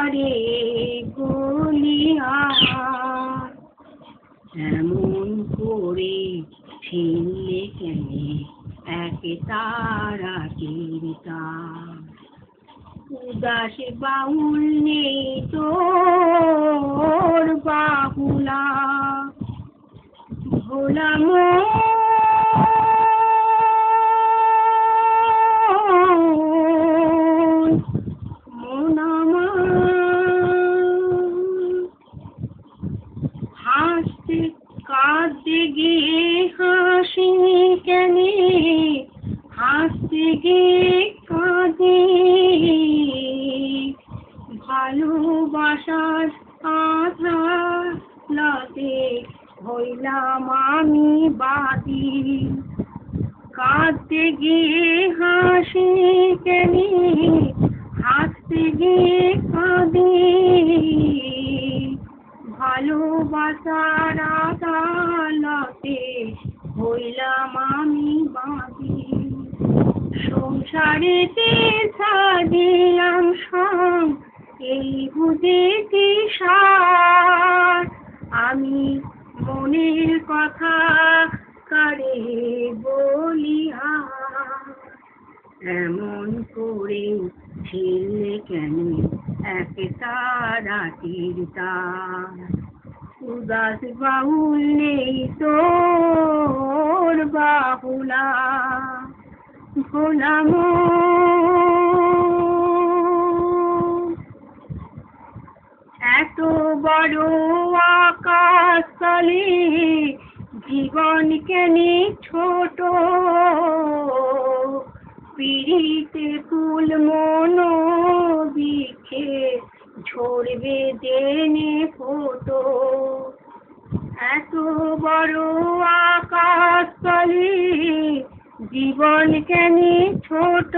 রে গলিয়া এমন করে ছিনলে কেনে এক তারাটির তার উদাস বাউল নেই তোর বাহুলা ভোলা মন আমার হাসতে কাঁদতে গিয়ে হাসি কেনে হাসতে গিয়ে কাঁদে ভালোবাসার আধালাতে হইলাম আমি বাদী কাঁদতে গিয়ে হাসি কেনে হাসতে গিয়ে কাঁদে ভালোবাসার আদালতে হইলাম আমি বাদী সংসারেতে ছাড়িলাম সব এই বুঝেছি সার আমি মনের কথা কারে বলিয়া এমন করে ছিলে কেন এক তারাটির তার উদাস বাউল নেই তোর বাহুলা ভোলা এত বড় আকাশ তলে জীবন কেনে ছোট পিড়িতে ফুল মন বিখে ঝরবে দেনে ফোটো এত বড় আকাশ তলে জীবন কেনে ছোট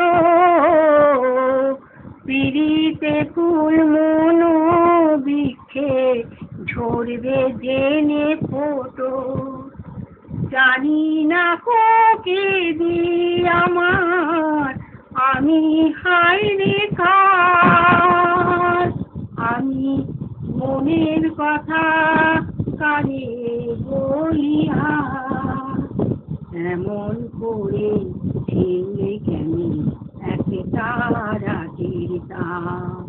পিড়িতে ফুল মন বিখে ঝরবে দেনে ফোটো জানি না কোকে দি আমার আমি হায়রে কার আমি মনের কথা কারে বলিয়া এমন করে ছিলে কেন এক তারাটির তার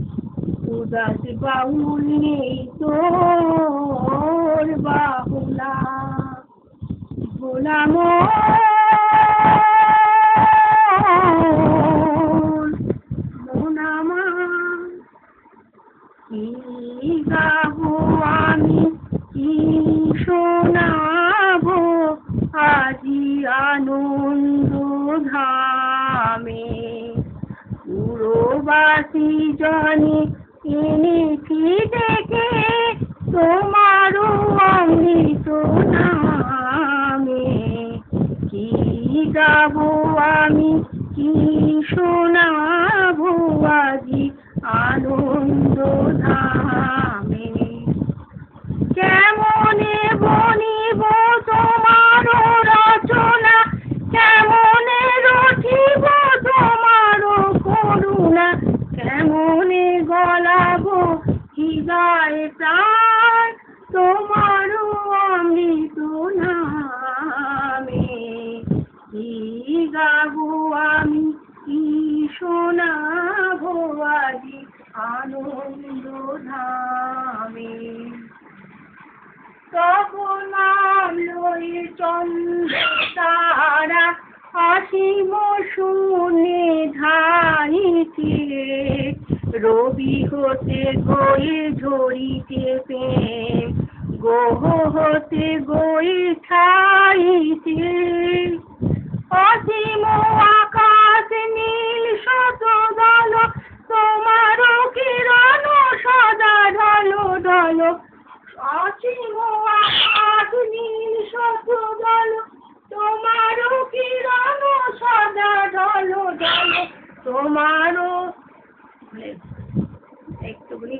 উদাস বাউল নেই তোর বাহুলা ভোলা মন আমার কি গাবো আমি কি শোনাবো আজি আনন্দ ধামে পুরবাসী জনে এনেছি দেখে তোমারও অমৃত নামে কি গাবো আমি কি শোনাবো আজি আনন্দ ধামে কেমনে বনিব তোমার রচনা কেমনে রচিব তোমার করুণা কেমনে গলাবো হৃদয় প্রাণ তোমার অমৃত নামে কি গাবো আমি কি শোনাবো আজি আনন্দ ধামে তখন নামলো চন্দ্র তারা অসীম শূন্যে ধাইতে রবি হতে গয়ে ঝরিতে প্রেম গোহ হতে গয়ে ছাইতে অসীম আকাশ নীল শত দল তোমারও কিরণ সদা ঢল ঢল অসীম আকাশ নীল শত দল তোমারও কিরণ সদা ঢল ঢল তোমারও একটু বলি